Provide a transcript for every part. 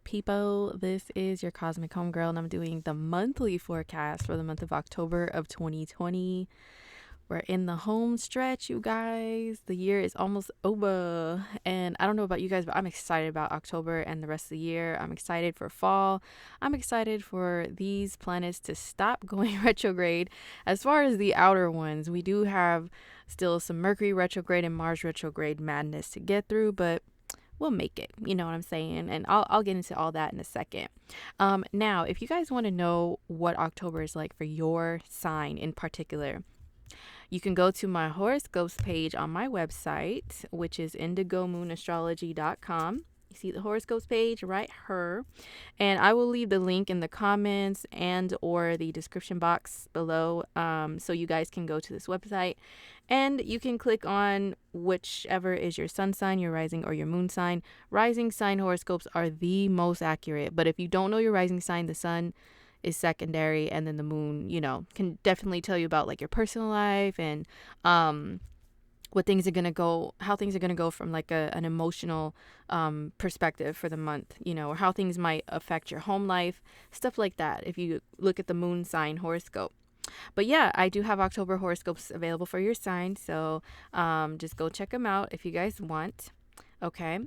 people? This is your Cosmic Homegirl, and I'm doing the monthly forecast for the month of October of 2020. We're in the home stretch, you guys. The year is almost over, and I don't know about you guys, but I'm excited about October and the rest of the year. I'm excited for fall. I'm excited for these planets to stop going retrograde. As far as the outer ones, we do have still some Mercury retrograde and Mars retrograde madness to get through, but we'll make it. You know what I'm saying? And I'll get into all that in a second. Now, if you guys want to know what October is like for your sign in particular, you can go to my horoscopes page on my website, which is indigomoonastrology.com. You see the horoscopes page right here, and I will leave the link in the comments and or the description box below, so you guys can go to this website and you can click on whichever is your sun sign, your rising, or your moon sign. Rising sign horoscopes are the most accurate, but if you don't know your rising sign, the sun is secondary, and then the moon, can definitely tell you about like your personal life and what things are gonna go, how things are gonna go from like an emotional perspective for the month, or how things might affect your home life, stuff like that, if you look at the moon sign horoscope. But yeah, I do have October horoscopes available for your sign, so just go check them out if you guys want. Okay.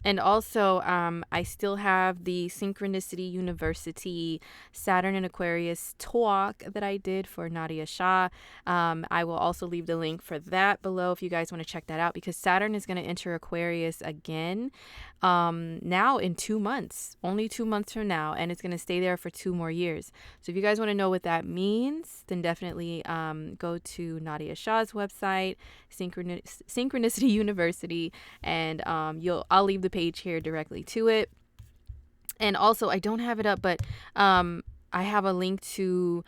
And also, I still have the Synchronicity University Saturn and Aquarius talk that I did for Nadia Shah. I will also leave the link for that below if you guys want to check that out, because Saturn is going to enter Aquarius again now in 2 months, only 2 months from now, and it's going to stay there for 2 more years. So if you guys want to know what that means, then definitely go to Nadia Shah's website, Synchronicity University, and I'll leave the page here directly to it. And also, I don't have it up, but I have a link to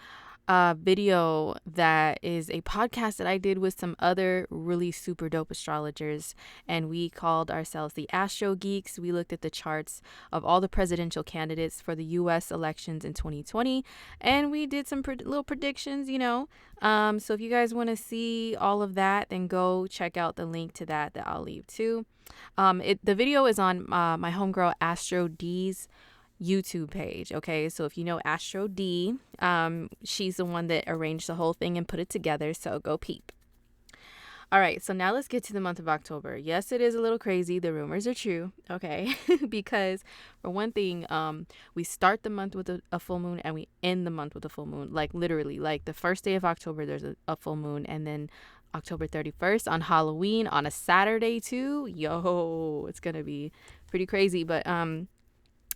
a video that is a podcast that I did with some other really super dope astrologers, and we called ourselves the ASTROGEEKS. We looked at the charts of all the presidential candidates for the US elections in 2020, and we did some little predictions, so if you guys want to see all of that, then go check out the link to that I'll leave too. The video is on my homegirl Astro D's YouTube page. Okay, so if you know Astro D, she's the one that arranged the whole thing and put it together, so go peep. All right, so now let's get to the month of October. Yes, it is a little crazy. The rumors are true, okay? Because for one thing, we start the month with a full moon and we end the month with a full moon. Like literally, like the first day of October, there's a full moon, and then October 31st on Halloween on a Saturday too. Yo, it's gonna be pretty crazy. But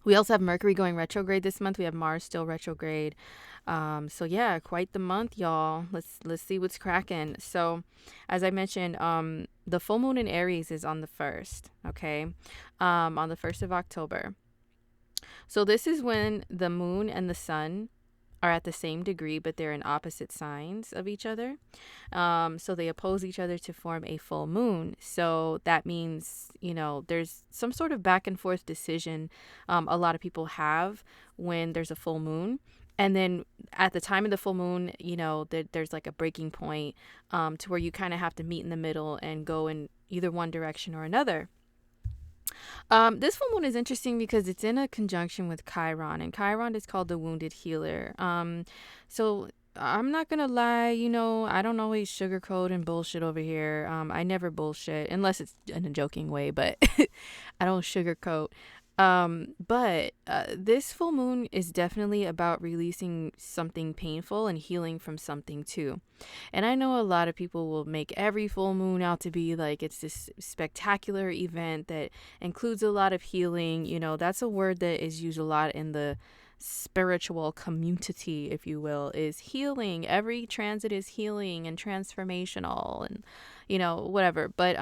we also have Mercury going retrograde this month. We have Mars still retrograde. So yeah, quite the month, y'all. Let's see what's cracking. So, as I mentioned, the full moon in Aries is on the 1st. Okay, on the 1st of October. So this is when the moon and the sun are at the same degree, but they're in opposite signs of each other. So they oppose each other to form a full moon. So that means, there's some sort of back and forth decision a lot of people have when there's a full moon. And then at the time of the full moon, there's like a breaking point to where you kind of have to meet in the middle and go in either one direction or another. This full moon is interesting because it's in a conjunction with Chiron, and Chiron is called the wounded healer. So I'm not gonna lie, I don't always sugarcoat and bullshit over here. I never bullshit unless it's in a joking way, but I don't sugarcoat. But this full moon is definitely about releasing something painful and healing from something too. And I know a lot of people will make every full moon out to be like it's this spectacular event that includes a lot of healing. That's a word that is used a lot in the spiritual community, if you will, is healing. Every transit is healing and transformational and whatever. But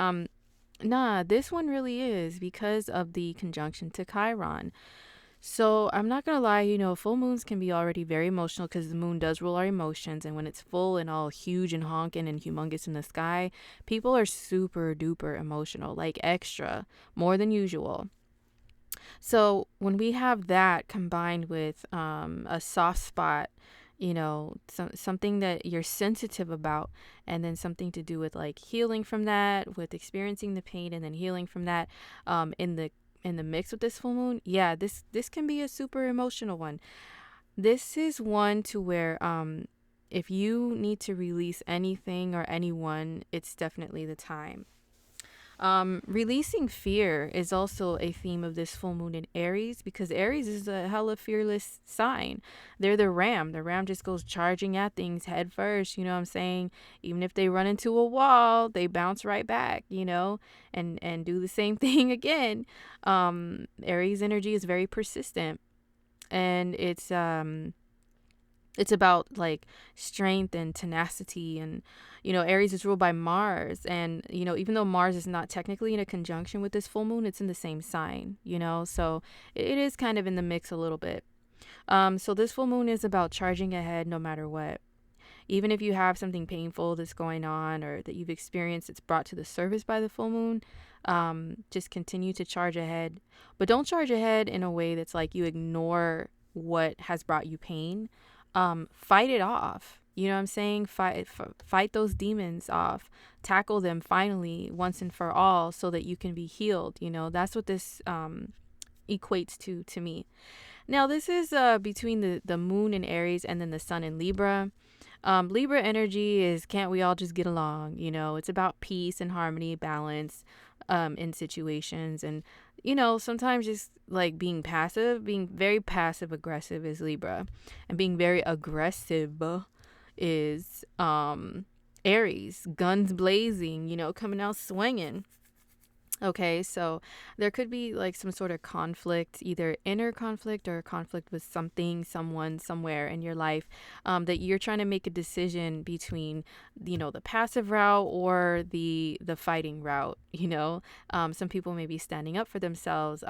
nah, this one really is because of the conjunction to Chiron. So I'm not gonna lie, full moons can be already very emotional because the moon does rule our emotions, and when it's full and all huge and honking and humongous in the sky, people are super duper emotional, like extra, more than usual. So when we have that combined with a soft spot, something that you're sensitive about, and then something to do with like healing from that, with experiencing the pain and then healing from that, in the in the mix with this full moon, yeah, this can be a super emotional one. This is one to where if you need to release anything or anyone, it's definitely the time. Releasing fear is also a theme of this full moon in Aries, because Aries is a hella fearless sign. They're the ram. The ram just goes charging at things head first. You know what I'm saying? Even if they run into a wall, they bounce right back, and do the same thing again. Aries energy is very persistent, and it's about like strength and tenacity. And Aries is ruled by Mars, and even though Mars is not technically in a conjunction with this full moon, it's in the same sign, so it is kind of in the mix a little bit. So this full moon is about charging ahead no matter what. Even if you have something painful that's going on or that you've experienced that's brought to the surface by the full moon, just continue to charge ahead. But don't charge ahead in a way that's like you ignore what has brought you pain. Fight it off. You know what I'm saying? Fight those demons off. Tackle them finally once and for all so that you can be healed. That's what this equates to me. Now, this is between the moon in Aries and then the sun in Libra. Libra energy is, can't we all just get along? It's about peace and harmony, balance in situations. And, sometimes just like being very passive aggressive is Libra. And being very aggressive is Aries, guns blazing, coming out swinging. Okay, so there could be like some sort of conflict, either inner conflict or conflict with something, someone, somewhere in your life, that you're trying to make a decision between, the passive route or the fighting route. Some people may be standing up for themselves,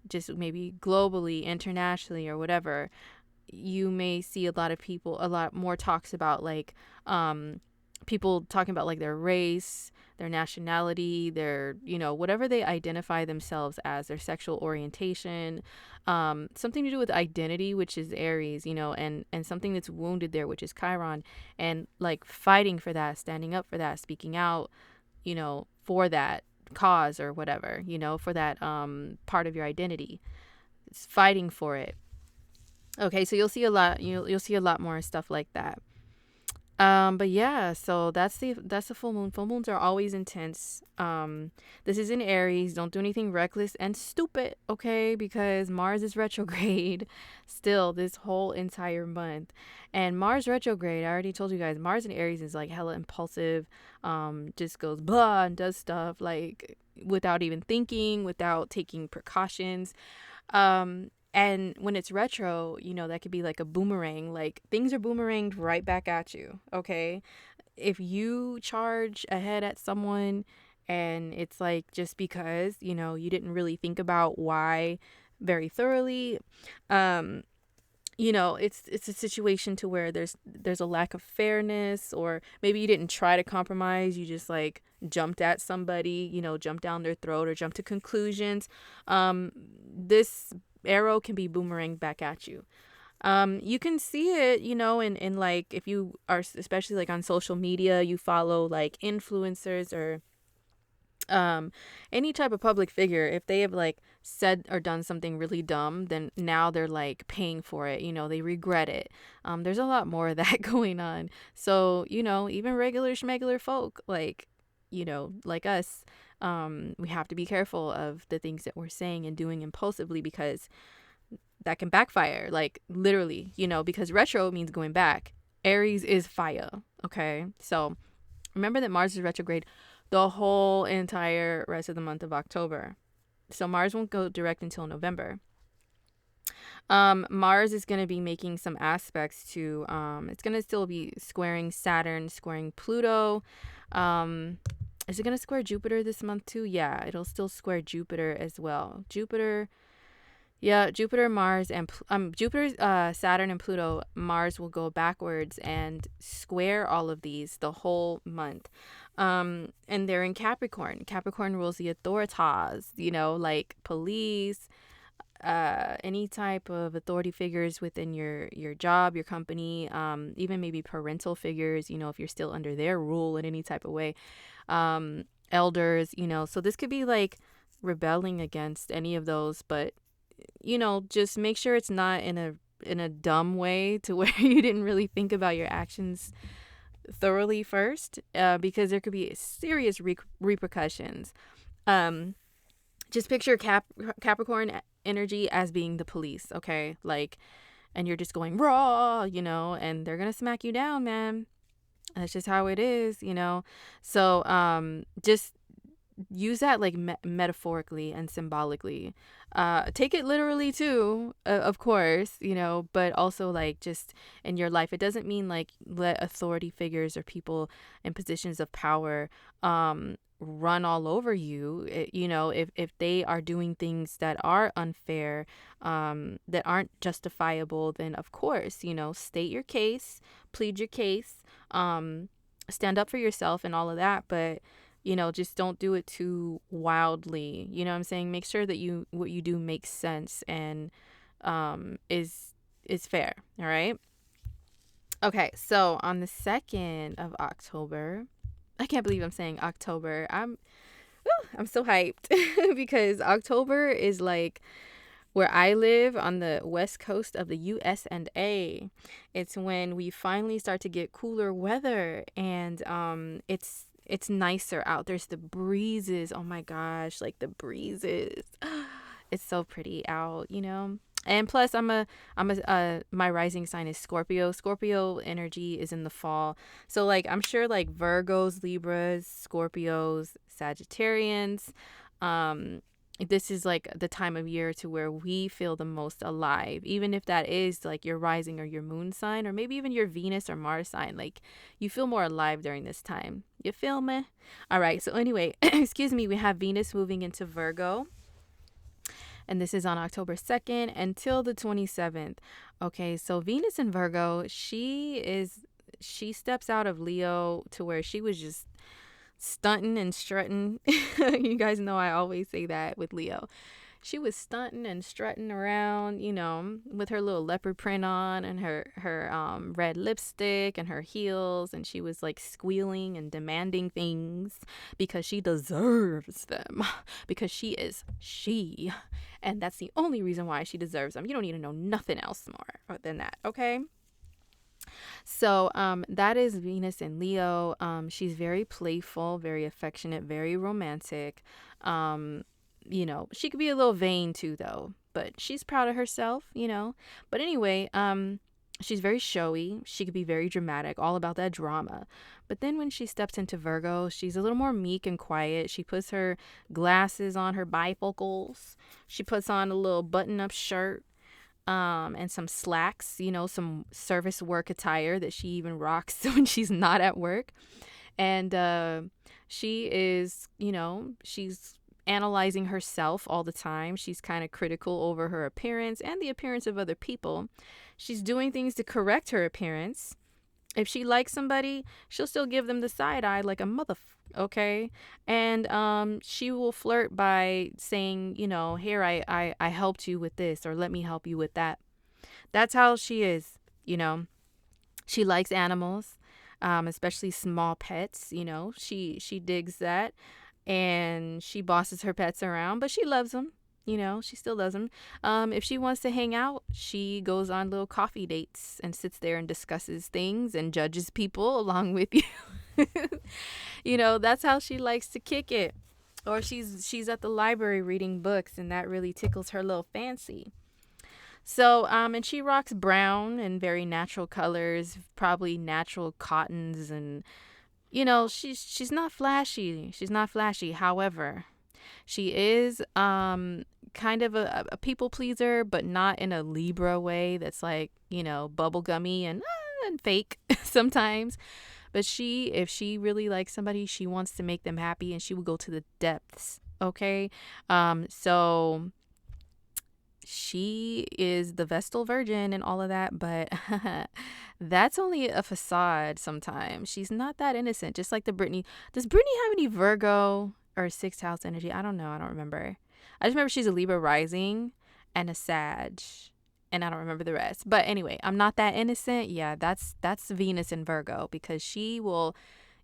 just maybe globally, internationally, or whatever. You may see a lot more talks about like people talking about like their race, their nationality, their, whatever they identify themselves as, their sexual orientation, something to do with identity, which is Aries, and something that's wounded there, which is Chiron, and like fighting for that, standing up for that, speaking out, for that cause or whatever, for that part of your identity. It's fighting for it. Okay, so you'll see a lot more stuff like that. But yeah, so that's the full moon. Full moons are always intense. This is in Aries. Don't do anything reckless and stupid, okay? Because Mars is retrograde still this whole entire month. And Mars retrograde, I already told you guys, Mars in Aries is like hella impulsive. Just goes blah and does stuff like without even thinking, without taking precautions. And when it's retro, that could be like a boomerang. Like things are boomeranged right back at you. Okay. If you charge ahead at someone and it's like just because, you didn't really think about why very thoroughly, it's a situation to where there's a lack of fairness, or maybe you didn't try to compromise. You just like jumped at somebody, jumped down their throat or jumped to conclusions. This arrow can be boomerang back at you. You can see it, in like, if you are, especially like on social media, you follow like influencers or any type of public figure. If they have like said or done something really dumb, then now they're like paying for it, they regret it. There's a lot more of that going on. So, even regular schmegular folk like us, we have to be careful of the things that we're saying and doing impulsively, because that can backfire, like literally, because retro means going back. Aries is fire. Okay. So remember that Mars is retrograde the whole entire rest of the month of October. So Mars won't go direct until November. Mars is going to be making some aspects to, it's going to still be squaring Saturn, squaring Pluto. Is it going to square Jupiter this month too? Yeah, it'll still square Jupiter as well. Jupiter, Mars, and Jupiter, Saturn, and Pluto. Mars will go backwards and square all of these the whole month. And they're in Capricorn. Capricorn rules the authoritas, like police, any type of authority figures within your job, your company, even maybe parental figures, if you're still under their rule in any type of way, elders, so this could be like rebelling against any of those, but just make sure it's not in a dumb way to where you didn't really think about your actions thoroughly first, because there could be serious repercussions. Just picture Capricorn energy as being the police, okay? Like, and you're just going raw, and they're gonna smack you down, man. That's just how it is, So just use that like metaphorically and symbolically. Take it literally too, of course, but also like just in your life. It doesn't mean like let authority figures or people in positions of power run all over you. If they are doing things that are unfair, that aren't justifiable, then of course, state your case, plead your case, stand up for yourself and all of that. But just don't do it too wildly. You know what I'm saying? Make sure that what you do makes sense and is fair. All right. Okay, so on the 2nd of October, I can't believe I'm saying October. I'm so hyped because October is like where I live on the west coast of the US and A. It's when we finally start to get cooler weather, and it's nicer out. There's the breezes. Oh my gosh, like the breezes. It's so pretty out, And plus my rising sign is Scorpio. Scorpio energy is in the fall. So like I'm sure like Virgos, Libras, Scorpios, Sagittarians, this is like the time of year to where we feel the most alive, even if that is like your rising or your moon sign, or maybe even your Venus or Mars sign. Like you feel more alive during this time. You feel me? All right. So anyway, excuse me, we have Venus moving into Virgo, and this is on October 2nd until the 27th. Okay. So Venus in Virgo, she steps out of Leo to where she was just stunting and strutting. You guys know I always say that with Leo. She was stunting and strutting around, with her little leopard print on and her red lipstick and her heels, and she was like squealing and demanding things because she deserves them, because she is she, and that's the only reason why she deserves them. You don't need to know nothing else more than that, okay? So that is Venus in Leo. She's very playful, very affectionate, very romantic. She could be a little vain too, though, but she's proud of herself, But anyway, she's very showy. She could be very dramatic, all about that drama. But then when she steps into Virgo, she's a little more meek and quiet. She puts her glasses on, her bifocals. She puts on a little button-up shirt. And some slacks, some service work attire that she even rocks when she's not at work. And she is, she's analyzing herself all the time. She's kind of critical over her appearance and the appearance of other people. She's doing things to correct her appearance. If she likes somebody, she'll still give them the side eye like a okay? And she will flirt by saying, here, I helped you with this, or let me help you with that. That's how she is, She likes animals, especially small pets, She digs that, and she bosses her pets around, but she loves them. She still loves them. If she wants to hang out, she goes on little coffee dates and sits there and discusses things and judges people along with you. That's how she likes to kick it. Or she's at the library reading books, and that really tickles her little fancy. So, and she rocks brown and very natural colors, probably natural cottons, and she's not flashy. She's not flashy. However, she is kind of a people pleaser, but not in a Libra way that's like, bubblegummy and fake sometimes. But if she really likes somebody, she wants to make them happy, and she will go to the depths. Okay. So she is the Vestal Virgin and all of that, but that's only a facade sometimes. She's not that innocent, just like the Britney. Does Britney have any Virgo or 6th house energy? I don't know. I don't remember. I just remember she's a Libra rising and a Sag, and I don't remember the rest. But anyway, I'm not that innocent. Yeah, that's Venus in Virgo, because she will,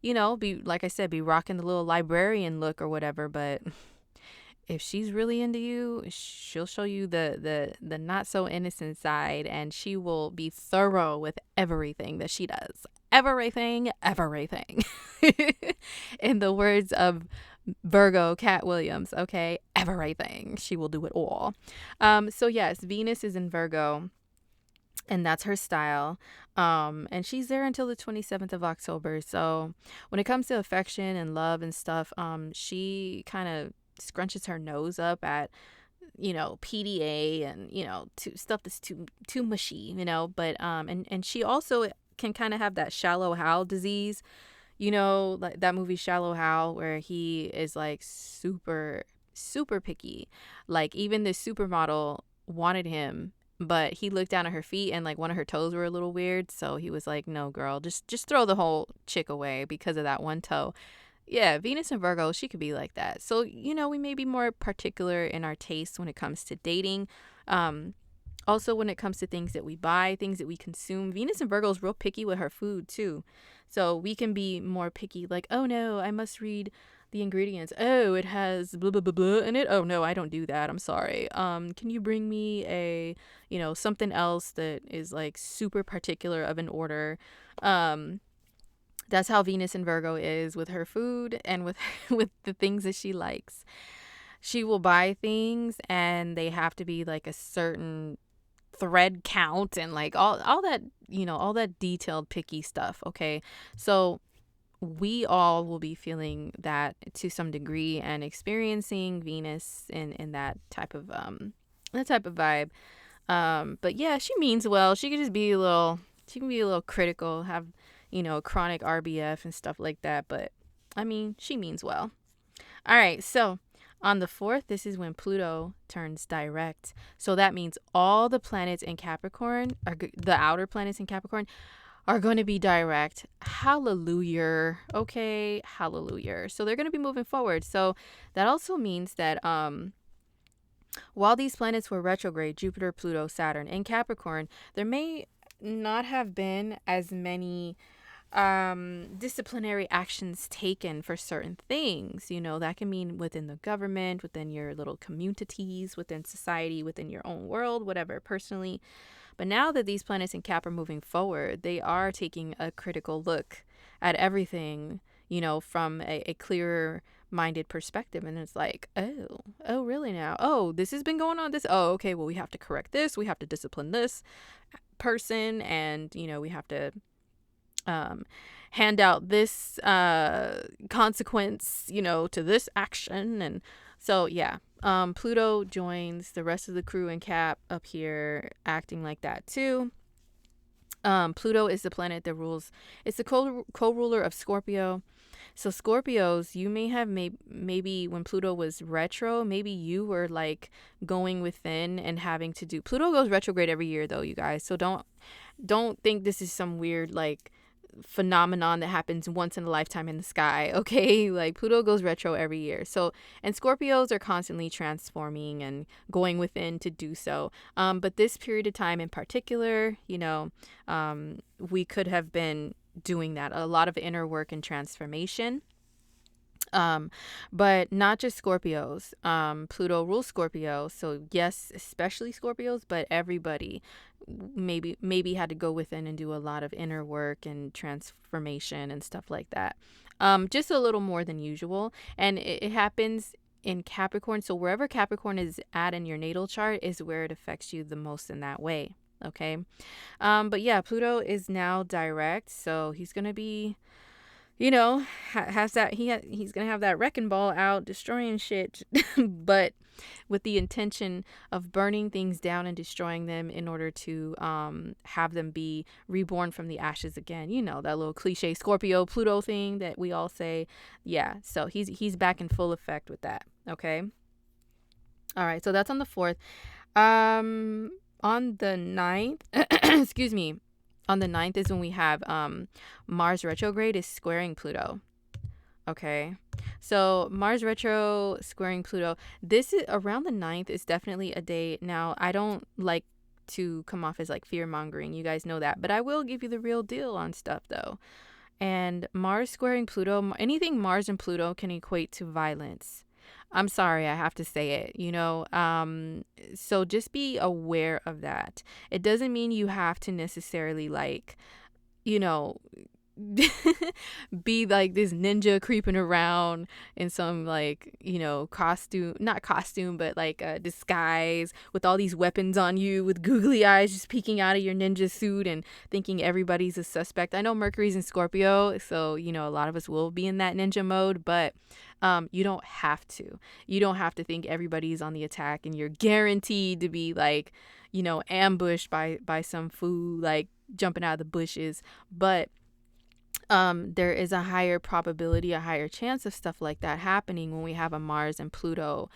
be, like I said, be rocking the little librarian look or whatever, but if she's really into you, she'll show you the not so innocent side, and she will be thorough with everything that she does. Everything. In the words of Virgo Cat Williams, okay? Everything. She will do it all. So yes, Venus is in Virgo, and that's her style. And she's there until the 27th of October. So when it comes to affection and love and stuff, she kind of scrunches her nose up at, PDA and, stuff that's too mushy, but and she also can kind of have that shallow Hal disease, like that movie Shallow Hal, where he is like super picky. Like even this supermodel wanted him, but he looked down at her feet and like one of her toes were a little weird, so he was like, no girl, just throw the whole chick away because of that one toe. Yeah, Venus and Virgo, she could be like that. So, we may be more particular in our taste when it comes to dating. Also, when it comes to things that we buy, things that we consume, Venus and Virgo is real picky with her food too. So we can be more picky, like, oh no, I must read the ingredients. Oh, it has blah blah blah blah in it. Oh no, I don't do that. I'm sorry. Can you bring me a, something else that is like super particular of an order? That's how Venus and Virgo is with her food and with with the things that she likes. She will buy things and they have to be like a certain thread count and like all that, all that detailed picky stuff, okay? So we all will be feeling that to some degree and experiencing Venus in that type of vibe. But yeah, she means well. She can be a little critical, have, chronic RBF and stuff like that. But I mean, she means well. All right. So on the 4th, this is when Pluto turns direct. So that means all the planets in Capricorn, the outer planets in Capricorn, are going to be direct. Hallelujah. Okay. Hallelujah. So they're going to be moving forward. So that also means that, while these planets were retrograde, Jupiter, Pluto, Saturn, in Capricorn, there may not have been as many disciplinary actions taken for certain things. That can mean within the government, within your little communities, within society, within your own world, whatever, personally. But now that these planets in Cap are moving forward, they are taking a critical look at everything, from a clearer minded perspective. And it's like, oh really now? Oh, this has been going on, this, oh, okay, well, we have to correct this, we have to discipline this person, and we have to hand out this consequence, to this action. And so yeah, Pluto joins the rest of the crew in Cap up here acting like that too. Pluto is the planet that rules, it's the co-ruler of Scorpio. So Scorpios, you may have maybe when Pluto was retro, maybe you were like going within and having to do, Pluto goes retrograde every year though, you guys. So don't think this is some weird like phenomenon that happens once in a lifetime in the sky, okay? Like Pluto goes retro every year. So, and Scorpios are constantly transforming and going within to do so. But this period of time in particular, we could have been doing that, a lot of inner work and transformation. But not just Scorpios. Pluto rules Scorpio, so yes, especially Scorpios, but everybody maybe had to go within and do a lot of inner work and transformation and stuff like that. Just a little more than usual, and it happens in Capricorn. So wherever Capricorn is at in your natal chart is where it affects you the most in that way. Okay. But yeah, Pluto is now direct, so he's gonna be, has that, he's gonna have that wrecking ball out destroying shit but with the intention of burning things down and destroying them in order to have them be reborn from the ashes again. That little cliche Scorpio Pluto thing that we all say. Yeah, so he's back in full effect with that. Okay. All right, so that's on the 4th. On the 9th excuse me, on the 9th is when we have Mars retrograde is squaring Pluto. Okay, so Mars retro squaring Pluto, this is around the 9th, is definitely a day. Now, I don't like to come off as like fear mongering, you guys know that, but I will give you the real deal on stuff though. And Mars squaring Pluto, anything Mars and Pluto can equate to violence. I'm sorry, I have to say it, so just be aware of that. It doesn't mean you have to necessarily like, you know, be like this ninja creeping around in some like, costume, not costume, but like a disguise with all these weapons on you with googly eyes just peeking out of your ninja suit and thinking everybody's a suspect. I know Mercury's in Scorpio, so a lot of us will be in that ninja mode, but you don't have to. You don't have to think everybody's on the attack and you're guaranteed to be like, ambushed by some fool like jumping out of the bushes. But there is a higher probability, a higher chance of stuff like that happening when we have a Mars and Pluto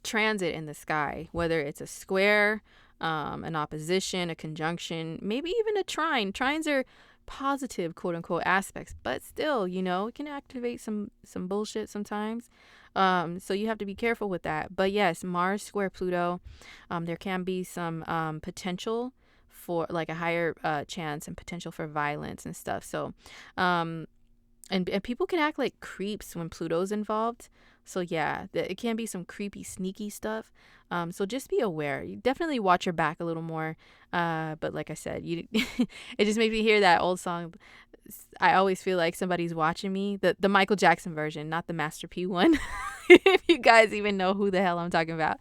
transit in the sky, whether it's a square, an opposition, a conjunction, maybe even a trine. Trines are positive, quote unquote, aspects, but still, it can activate some bullshit sometimes. So you have to be careful with that. But yes, Mars square Pluto, there can be some potential for like a higher chance and potential for violence and stuff. So and people can act like creeps when Pluto's involved. So yeah, it can be some creepy sneaky stuff. So just be aware. You definitely watch your back a little more. But like I said, it just makes me hear that old song. I always feel like somebody's watching me, the Michael Jackson version, not the Master P one. If you guys even know who the hell I'm talking about,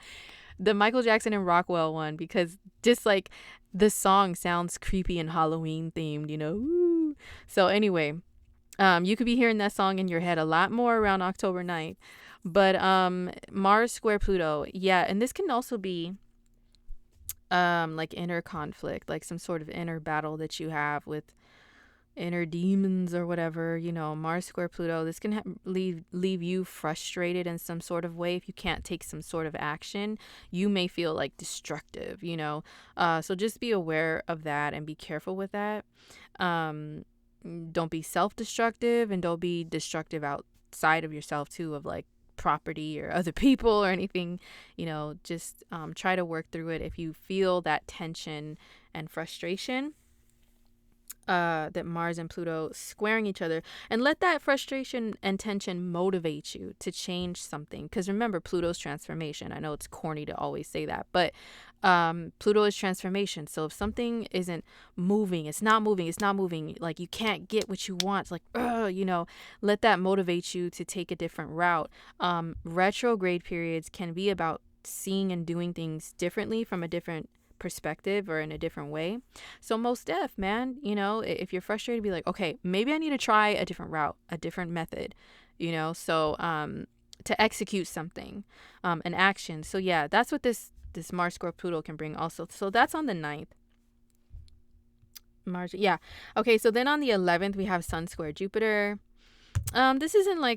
the Michael Jackson and Rockwell one, because just like the song sounds creepy and Halloween themed, Ooh. So anyway, you could be hearing that song in your head a lot more around October 9th. But Mars square Pluto, yeah, and this can also be like inner conflict, like some sort of inner battle that you have with inner demons or whatever. Mars square Pluto, this can leave you frustrated in some sort of way. If you can't take some sort of action, you may feel like destructive, so just be aware of that and be careful with that. Don't be self-destructive, and don't be destructive outside of yourself too, of like property or other people or anything. Just try to work through it if you feel that tension and frustration, that Mars and Pluto squaring each other, and let that frustration and tension motivate you to change something. Because remember, Pluto's transformation. I know it's corny to always say that, but Pluto is transformation. So if something isn't moving, it's not moving, like you can't get what you want, it's like, let that motivate you to take a different route. Retrograde periods can be about seeing and doing things differently, from a different perspective or in a different way. So most def, man, if you're frustrated, be like, okay, maybe I need to try a different route, a different method, so to execute something, an action. So yeah, that's what this Mars square Pluto can bring also. So that's on the 9th. Mars, yeah. Okay, so then on the 11th we have Sun square Jupiter. This isn't a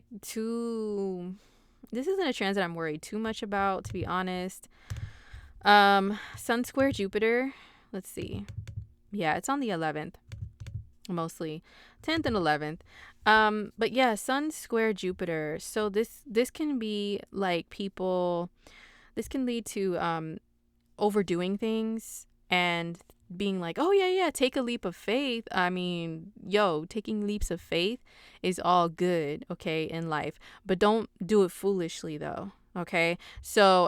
transit I'm worried too much about, to be honest. Sun square Jupiter, let's see. Yeah, it's on the 11th, mostly 10th and 11th. But yeah, Sun square Jupiter. So this can be like this can lead to overdoing things and being like, oh yeah, take a leap of faith. I mean, taking leaps of faith is all good, okay, in life, but don't do it foolishly though. Okay, so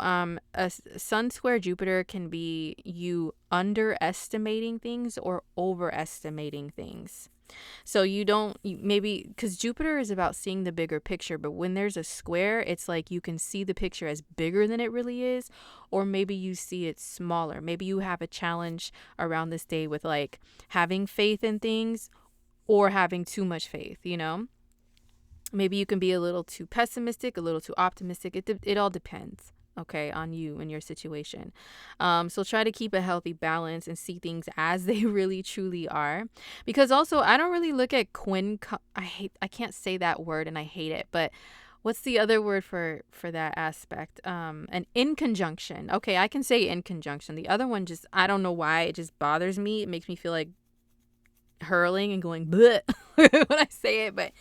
a Sun square Jupiter can be you underestimating things or overestimating things. So maybe because Jupiter is about seeing the bigger picture, but when there's a square, it's like you can see the picture as bigger than it really is, or maybe you see it smaller. Maybe you have a challenge around this day with like having faith in things or having too much faith, Maybe you can be a little too pessimistic, a little too optimistic. It all depends, okay, on you and your situation. So try to keep a healthy balance and see things as they really truly are. Because also, I don't really look at I can't say that word and I hate it, but what's the other word for that aspect? An in conjunction. Okay, I can say in conjunction. The other one just, I don't know why, it just bothers me. It makes me feel like hurling and going bleh when I say it, but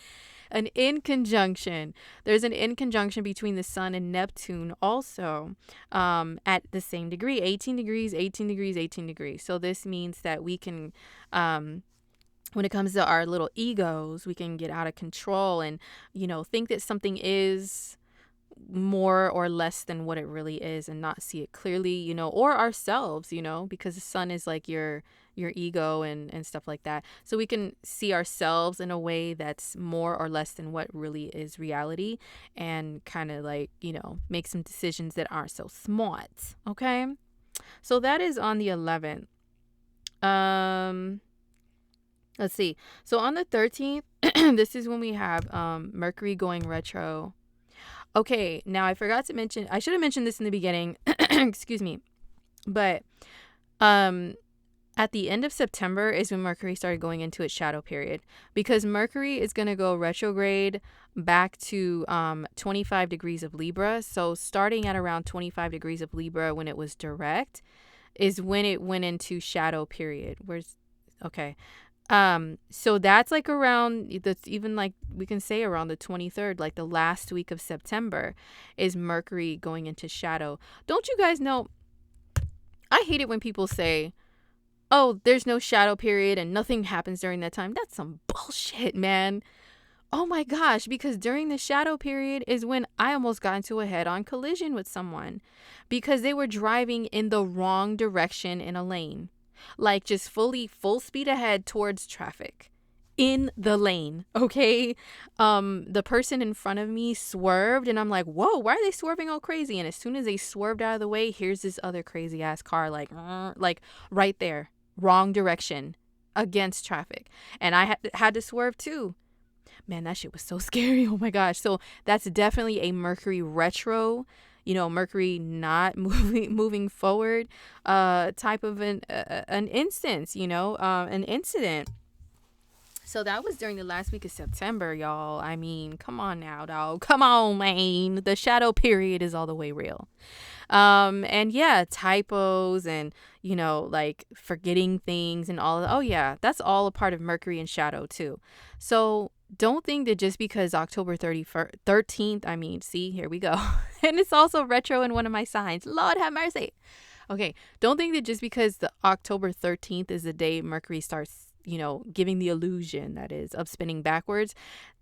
an in conjunction. There's an in conjunction between the Sun and Neptune also, at the same degree, 18 degrees, 18 degrees, 18 degrees. So this means that we can, when it comes to our little egos, we can get out of control and, think that something is more or less than what it really is and not see it clearly, or ourselves, because the sun is like your ego and stuff like that. So we can see ourselves in a way that's more or less than what really is reality, and kind of like, make some decisions that aren't so smart. Okay. So that is on the 11th. Let's see. So on the 13th, this is when we have Mercury going retro. Okay, now I forgot to mention, I should have mentioned this in the beginning. Excuse me. But at the end of September is when Mercury started going into its shadow period, because Mercury is going to go retrograde back to 25 degrees of Libra. So starting at around 25 degrees of Libra when it was direct is when it went into shadow period. Okay. So that's like around, that's even like we can say around the 23rd, like the last week of September is Mercury going into shadow. Don't you guys know? I hate it when people say, oh, there's no shadow period and nothing happens during that time. That's some bullshit, man. Oh my gosh, because during the shadow period is when I almost got into a head-on collision with someone because they were driving in the wrong direction in a lane. Like just full speed ahead towards traffic in the lane. Okay. The person in front of me swerved and I'm like, whoa, why are they swerving all crazy? And as soon as they swerved out of the way, here's this other crazy ass car, like right there, wrong direction against traffic. And I had to swerve too. Man, that shit was so scary. Oh my gosh. So that's definitely a Mercury retro, Mercury not moving forward, type of an instance, an incident. So that was during the last week of September, y'all. I mean, come on now, dog. Come on, man. The shadow period is all the way real. And yeah, typos and, like forgetting things and all. Oh yeah, that's all a part of Mercury and shadow too. So don't think that just because October 13th, I mean, see, here we go. And it's also retro in one of my signs. Lord have mercy. Okay, don't think that just because the October 13th is the day Mercury starts, giving the illusion, that is, of spinning backwards,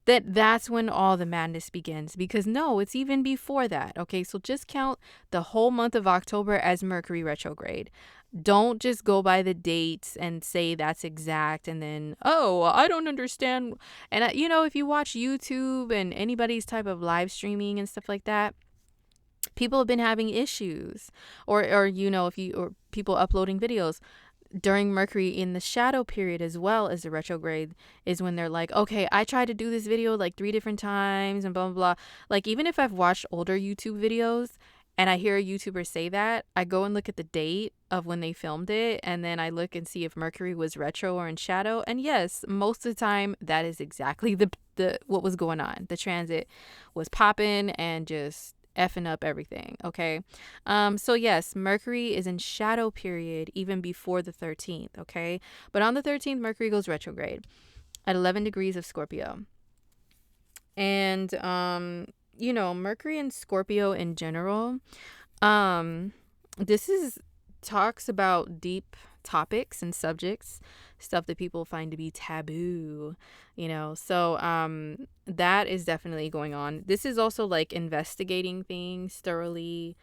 that's when all the madness begins. Because no, it's even before that. Okay, so just count the whole month of October as Mercury retrograde. Don't just go by the dates and say that's exact and then, oh, I don't understand. And, if you watch YouTube and anybody's type of live streaming and stuff like that, people have been having issues. Or or people uploading videos during Mercury in the shadow period as well as the retrograde is when they're like, okay, I tried to do this video like 3 different times and blah, blah, blah. Like, even if I've watched older YouTube videos and I hear a YouTuber say that, I go and look at the date of when they filmed it, and then I look and see if Mercury was retro or in shadow. And yes, most of the time that is exactly the what was going on. The transit was popping and just effing up everything. Okay. So yes, Mercury is in shadow period even before the 13th. Okay. But on the 13th, Mercury goes retrograde at 11 degrees of Scorpio. And, Mercury and Scorpio in general, this talks about deep topics and subjects, stuff that people find to be taboo, so that is definitely going on. This is also like investigating things thoroughly,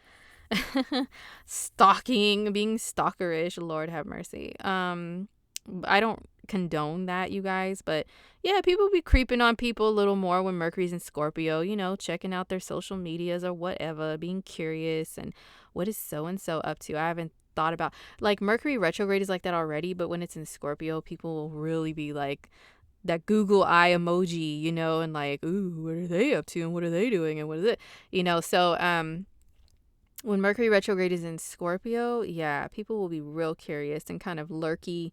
stalking, being stalkerish, Lord have mercy. I don't condone that, you guys, but yeah, people be creeping on people a little more when Mercury's in Scorpio, checking out their social medias or whatever, being curious and what is so and so up to. I haven't thought about, like, Mercury retrograde is like that already, but when it's in Scorpio, people will really be like that Google eye emoji, and like, ooh, what are they up to and what are they doing and what is it, so when Mercury retrograde is in Scorpio, yeah, people will be real curious and kind of lurky,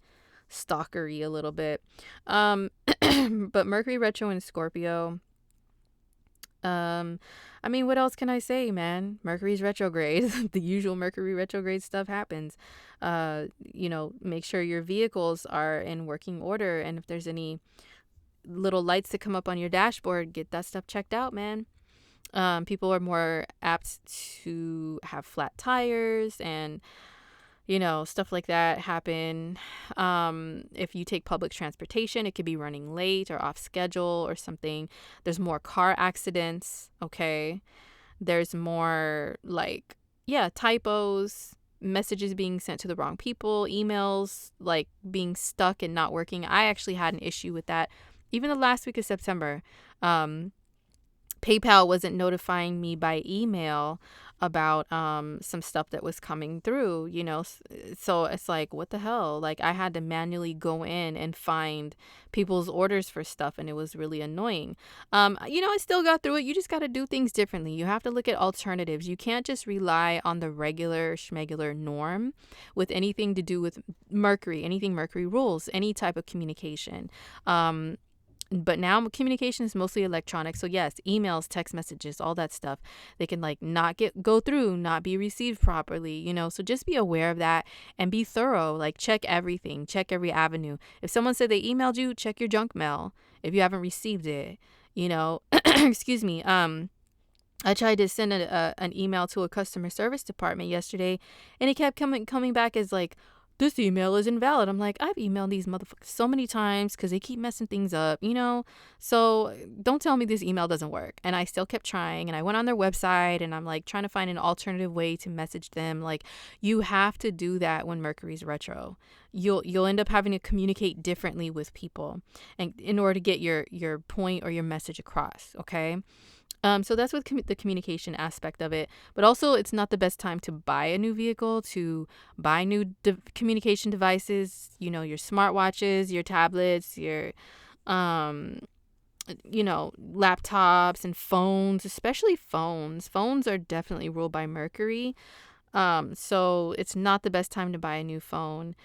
stalkery a little bit. But Mercury retro in Scorpio, I mean, what else can I say, man? Mercury's retrograde. The usual Mercury retrograde stuff happens. Make sure your vehicles are in working order, and if there's any little lights that come up on your dashboard, get that stuff checked out, man. People are more apt to have flat tires and stuff like that happen. If you take public transportation, it could be running late or off schedule or something. There's more car accidents. Okay. There's more like, yeah, typos, messages being sent to the wrong people, emails like being stuck and not working. I actually had an issue with that even the last week of September. PayPal wasn't notifying me by email about some stuff that was coming through, you know. So it's like, what the hell? Like, I had to manually go in and find people's orders for stuff, and it was really annoying. You know, I still got through it. You just got to do things differently. You have to look at alternatives. You can't just rely on the regular schmegular norm with anything to do with Mercury, anything Mercury rules, any type of communication. But now communication is mostly electronic. So yes, emails, text messages, all that stuff, they can like not go through, not be received properly, you know. So just be aware of that and be thorough. Like, check everything, check every avenue. If someone said they emailed you, check your junk mail if you haven't received it, you know. Excuse me. I tried to send an email to a customer service department yesterday, and it kept coming back as like, this email is invalid. I'm like, I've emailed these motherfuckers so many times because they keep messing things up, you know? So don't tell me this email doesn't work. And I still kept trying, and I went on their website, and I'm like trying to find an alternative way to message them. Like, you have to do that when Mercury's retro. You'll end up having to communicate differently with people, and in order to get your point or your message across, okay? So that's with the communication aspect of it. But also, it's not the best time to buy a new vehicle, to buy new communication devices, you know, your smartwatches, your tablets, your, you know, laptops and phones, especially phones. Phones are definitely ruled by Mercury. So it's not the best time to buy a new phone.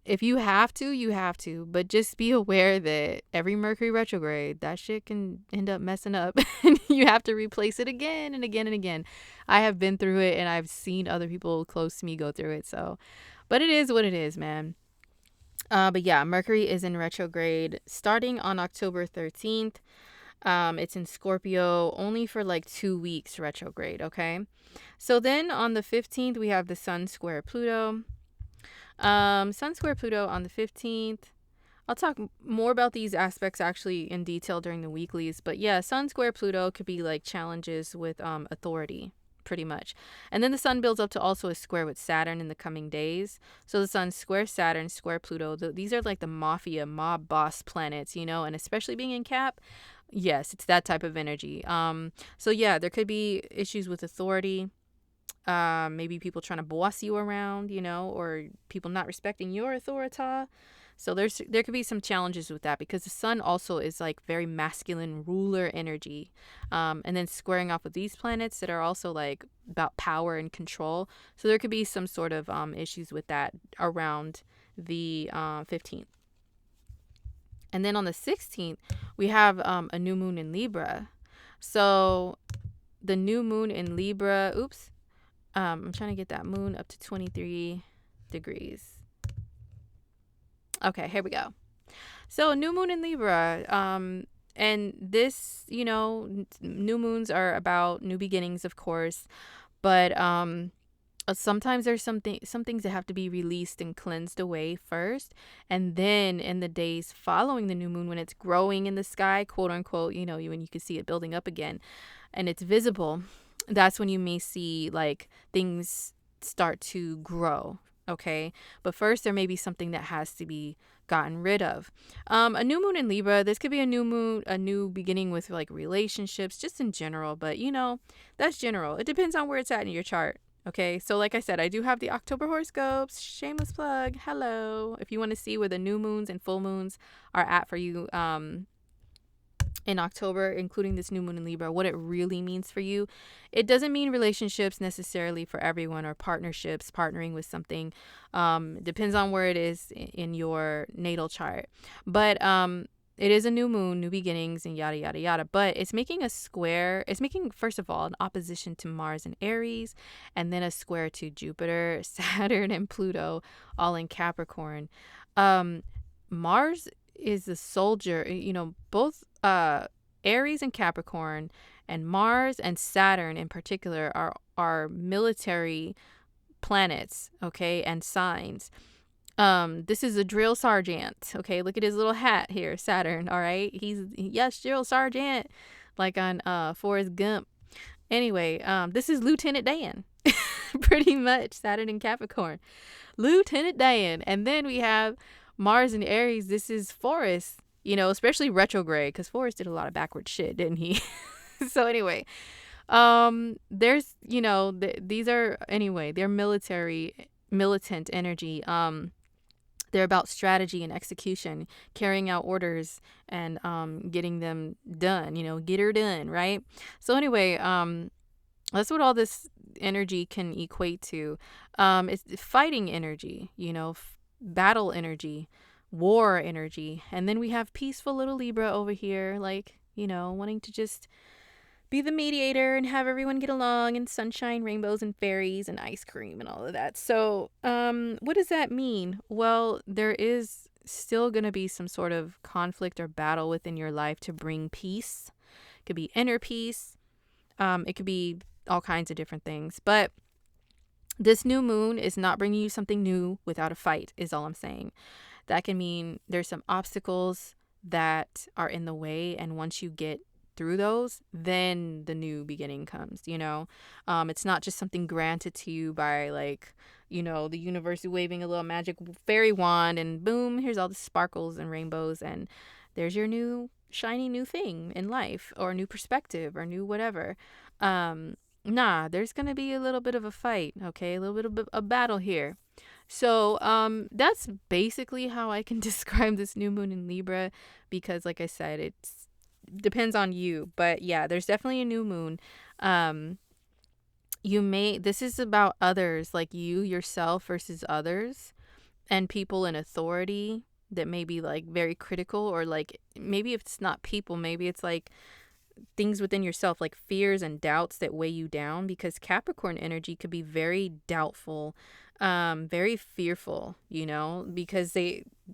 If you have to, you have to, but just be aware that every Mercury retrograde, that shit can end up messing up and you have to replace it again and again and again. I have been through it, and I've seen other people close to me go through it. So, but it is what it is, man. But yeah, Mercury is in retrograde starting on October 13th. It's in Scorpio only for like 2 weeks retrograde. Okay. So then on the 15th, we have the Sun square Pluto. Sun square Pluto on the 15th. I'll talk more about these aspects actually in detail during the weeklies, but yeah, Sun square Pluto could be like challenges with authority, pretty much. And then the Sun builds up to also a square with Saturn in the coming days. So the Sun square Saturn, square Pluto. These are like the mafia, mob boss planets, you know, and especially being in Cap, yes, it's that type of energy. So yeah, there could be issues with authority. Maybe people trying to boss you around, you know, or people not respecting your authority. So there could be some challenges with that, because the Sun also is like very masculine ruler energy, and then squaring off with these planets that are also like about power and control. So there could be some sort of issues with that around the 15th. And then on the 16th, we have a new moon in Libra. So the new moon in Libra, I'm trying to get that moon up to 23 degrees. Okay, here we go. So new moon in Libra. And this, you know, new moons are about new beginnings, of course. But sometimes there's some things that have to be released and cleansed away first. And then in the days following the new moon, when it's growing in the sky, quote unquote, you know, when you can see it building up again and it's visible, that's when you may see like things start to grow. Okay. But first, there may be something that has to be gotten rid of. A new moon in Libra, this could be a new moon, a new beginning with like relationships, just in general. But you know, that's general. It depends on where it's at in your chart. Okay. So like I said, I do have the October horoscopes, shameless plug. Hello. If you want to see where the new moons and full moons are at for you, in October, including this new moon in Libra, what it really means for you. It doesn't mean relationships necessarily for everyone, or partnerships, partnering with something. Depends on where it is in your natal chart. But it is a new moon, new beginnings, and yada, yada, yada. But it's making a square. It's making, first of all, an opposition to Mars and Aries, and then a square to Jupiter, Saturn, and Pluto, all in Capricorn. Mars is the soldier, you know, both Aries and Capricorn, and Mars and Saturn in particular are military planets, okay, and signs. This is a drill sergeant, okay? Look at his little hat here, Saturn, all right? Yes, drill sergeant, like on Forrest Gump. Anyway, this is Lieutenant Dan. Pretty much Saturn in Capricorn. Lieutenant Dan. And then we have Mars in Aries. This is Forrest, especially retrograde, because Forrest did a lot of backward shit, didn't he? So anyway, there's, these are, anyway, they're militant energy. They're about strategy and execution, carrying out orders and getting them done, get her done, right? So anyway, that's what all this energy can equate to. It's fighting energy, battle energy, war energy. And then we have peaceful little Libra over here, like, wanting to just be the mediator and have everyone get along, and sunshine, rainbows, and fairies, and ice cream, and all of that. So what does that mean? Well, there is still going to be some sort of conflict or battle within your life to bring peace. It could be inner peace. It could be all kinds of different things. But this new moon is not bringing you something new without a fight, is all I'm saying. That can mean there's some obstacles that are in the way, and once you get through those, then the new beginning comes. It's not just something granted to you by, like, the universe waving a little magic fairy wand and boom, here's all the sparkles and rainbows and there's your new shiny new thing in life, or new perspective, or new whatever. There's gonna be a little bit of a fight, okay, a little bit of a battle here. So that's basically how I can describe this new moon in Libra, because like I said, it's depends on you. But yeah, there's definitely a new moon. This is about others, like you yourself versus others and people in authority that may be like very critical, or like maybe if it's not people, maybe it's like things within yourself, like fears and doubts that weigh you down, because Capricorn energy could be very doubtful, very fearful, because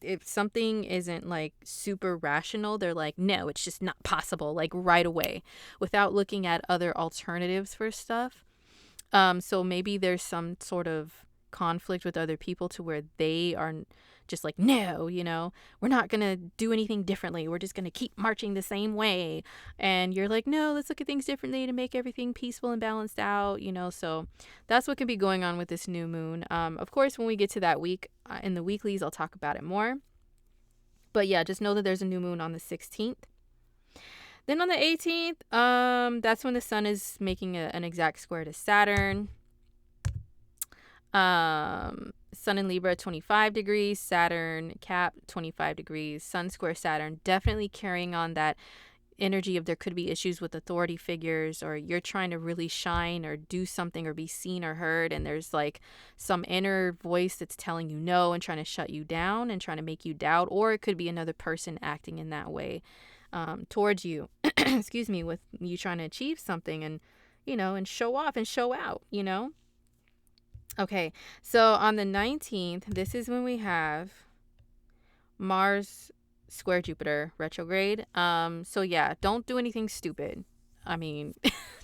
if something isn't like super rational, they're like, no, it's just not possible, like right away, without looking at other alternatives for stuff. So maybe there's some sort of conflict with other people to where they are just like, no, we're not going to do anything differently. We're just going to keep marching the same way. And you're like, no, let's look at things differently to make everything peaceful and balanced out, So that's what could be going on with this new moon. Of course, when we get to that week, in the weeklies, I'll talk about it more. But yeah, just know that there's a new moon on the 16th. Then on the 18th, that's when the sun is making an exact square to Saturn. Sun in Libra 25 degrees, Saturn Cap 25 degrees, Sun square Saturn, definitely carrying on that energy of there could be issues with authority figures, or you're trying to really shine or do something or be seen or heard, and there's like some inner voice that's telling you no and trying to shut you down and trying to make you doubt, or it could be another person acting in that way towards you excuse me, with you trying to achieve something and and show off and show out. Okay, so on the 19th, this is when we have Mars square Jupiter retrograde. So yeah, don't do anything stupid. I mean,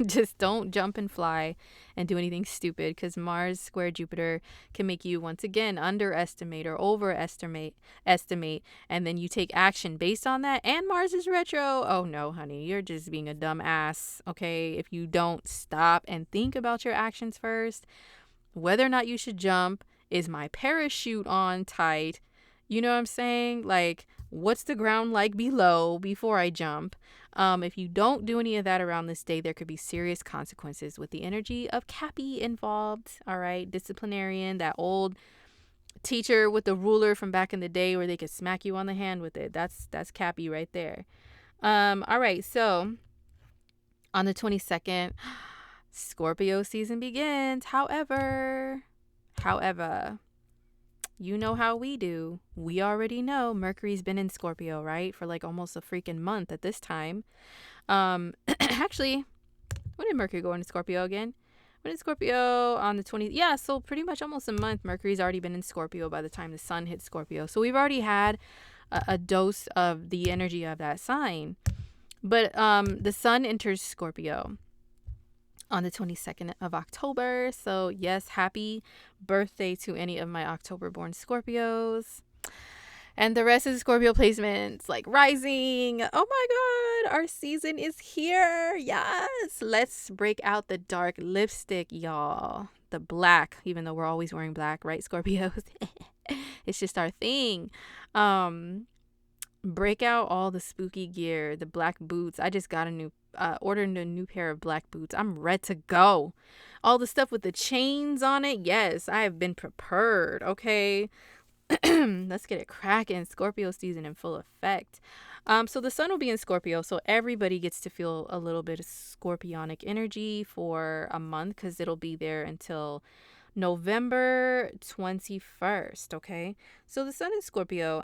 just don't jump and fly and do anything stupid, because Mars square Jupiter can make you once again underestimate or overestimate, and then you take action based on that. And Mars is retro. Oh no, honey, you're just being a dumb ass. Okay, if you don't stop and think about your actions first. Whether or not you should jump, is my parachute on tight? You know what I'm saying? Like, what's the ground like below before I jump? If you don't do any of that around this day, there could be serious consequences with the energy of Cappy involved. All right, disciplinarian, that old teacher with the ruler from back in the day where they could smack you on the hand with it. That's Cappy right there. All right, so on the 22nd, Scorpio season begins. However, you know how we do. We already know Mercury's been in Scorpio, right? For like almost a freaking month at this time. Actually, when did Mercury go into Scorpio again? When did Scorpio on the 20th? Yeah, so pretty much almost a month. Mercury's already been in Scorpio by the time the sun hit Scorpio. So we've already had a dose of the energy of that sign. But the sun enters Scorpio on the 22nd of October. So yes, happy birthday to any of my October born Scorpios. And the rest is Scorpio placements, like rising. Oh my God, our season is here. Yes. Let's break out the dark lipstick, y'all. The black, even though we're always wearing black, right, Scorpios? It's just our thing. Break out all the spooky gear, the black boots. I just got ordered a new pair of black boots. I'm ready to go. All the stuff with the chains on it. Yes, I have been prepared. Okay. Let's get it cracking. Scorpio season in full effect. So the sun will be in Scorpio, so everybody gets to feel a little bit of scorpionic energy for a month, because it'll be there until November 21st. Okay, so the sun is Scorpio.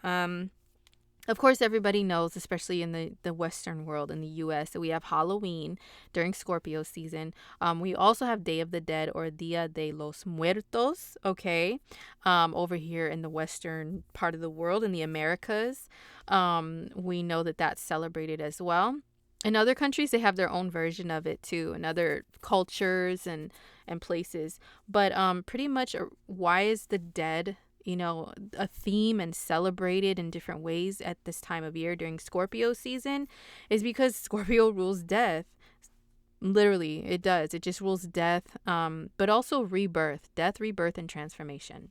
Of course, everybody knows, especially in the Western world, in the U.S., that we have Halloween during Scorpio season. We also have Day of the Dead, or Dia de los Muertos, okay, over here in the Western part of the world, in the Americas. We know that that's celebrated as well. In other countries, they have their own version of it too, in other cultures and places. But pretty much, why is the dead, a theme and celebrated in different ways at this time of year during Scorpio season, is because Scorpio rules death. Literally, it does. It just rules death, but also rebirth, death, rebirth, and transformation.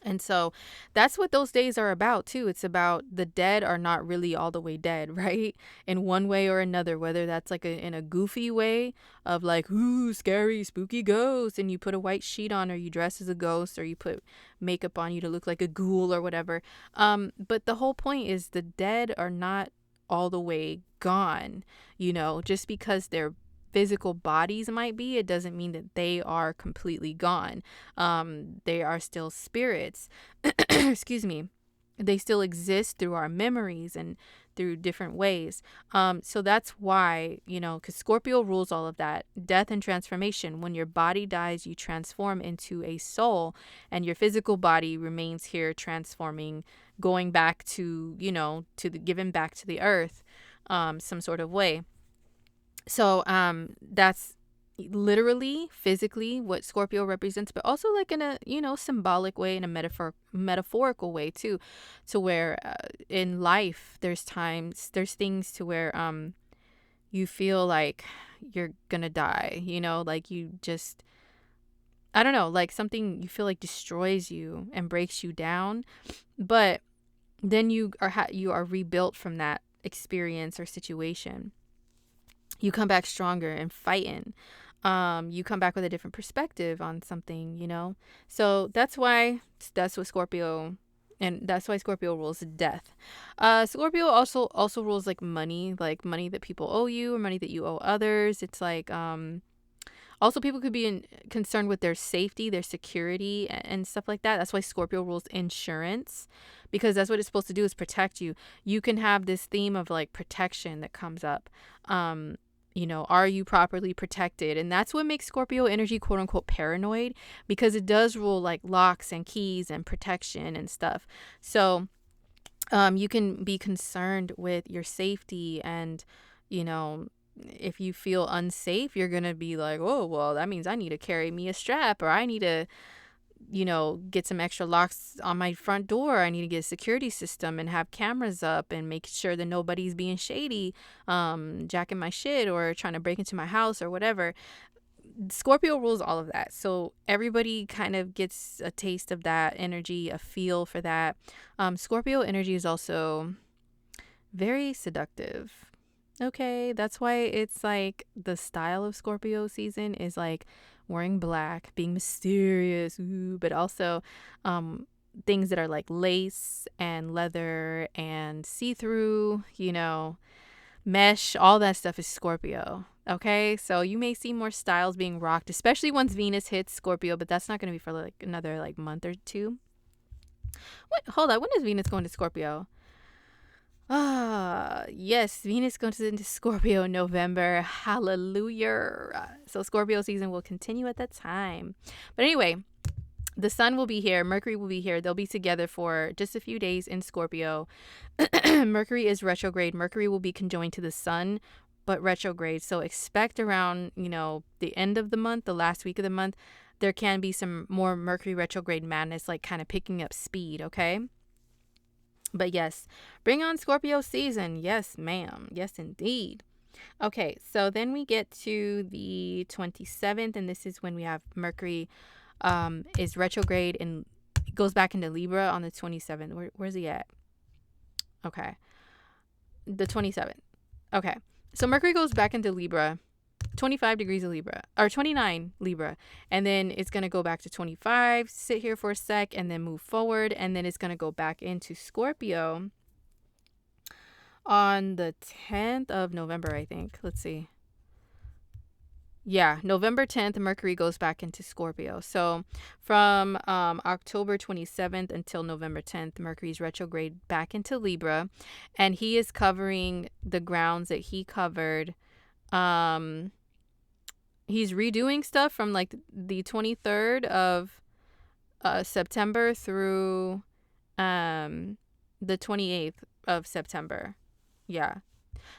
And so that's what those days are about too. It's about the dead are not really all the way dead, right? In one way or another, whether that's like in a goofy way of like, ooh, scary, spooky ghost, and you put a white sheet on, or you dress as a ghost, or you put makeup on you to look like a ghoul or whatever. But the whole point is the dead are not all the way gone, just because they're physical bodies might be, it doesn't mean that they are completely gone. They are still spirits. Excuse me. They still exist through our memories and through different ways. So that's why, because Scorpio rules all of that. Death and transformation. When your body dies, you transform into a soul, and your physical body remains here transforming, going back to, given back to the earth, some sort of way. So that's literally, physically what Scorpio represents, but also like in a, symbolic way, in a metaphorical way too, to where in life there's things to where you feel like you're gonna die, like you just, I don't know, like something you feel like destroys you and breaks you down, but then you are rebuilt from that experience or situation. You come back stronger and fighting. You come back with a different perspective on something. So that's what Scorpio, and that's why Scorpio rules death. Scorpio also rules like money that people owe you, or money that you owe others. It's like also people could be concerned with their safety, their security, and stuff like that. That's why Scorpio rules insurance, because that's what it's supposed to do, is protect you. You can have this theme of like protection that comes up. Are you properly protected? And that's what makes Scorpio energy, quote unquote, paranoid, because it does rule like locks and keys and protection and stuff. So you can be concerned with your safety, and, if you feel unsafe, you're going to be like, oh, well, that means I need to carry me a strap, or I need to, get some extra locks on my front door. I need to get a security system and have cameras up and make sure that nobody's being shady, jacking my shit or trying to break into my house or whatever. Scorpio rules all of that. So everybody kind of gets a taste of that energy, a feel for that. Scorpio energy is also very seductive. Okay, that's why it's like the style of Scorpio season is like wearing black, being mysterious, but also things that are like lace and leather and see-through, mesh, all that stuff is Scorpio. Okay, so you may see more styles being rocked, especially once Venus hits Scorpio, but that's not going to be for like another like month or two. Hold on, when is Venus going to Scorpio? Yes, Venus goes into Scorpio in November. Hallelujah. So Scorpio season will continue at that time. But anyway, the sun will be here. Mercury will be here. They'll be together for just a few days in Scorpio. Mercury is retrograde. Mercury will be conjoined to the sun, but retrograde. So expect around, the end of the month, the last week of the month, there can be some more Mercury retrograde madness, like kind of picking up speed, okay? But yes, bring on Scorpio season. Yes, ma'am. Yes, indeed. Okay, so then we get to the 27th, and this is when we have Mercury is retrograde and goes back into Libra on the 27th. Where's he at? Okay, the 27th. Okay, so Mercury goes back into Libra, 25 degrees of Libra, or 29 Libra, and then it's going to go back to 25, sit here for a sec, and then move forward, and then it's going to go back into Scorpio on the 10th of November, I think. Let's see. Yeah, November 10th, Mercury goes back into Scorpio. So from October 27th until November 10th, Mercury's retrograde back into Libra, and he is covering the grounds that he covered. He's redoing stuff from like the 23rd of September through the 28th of September. Yeah.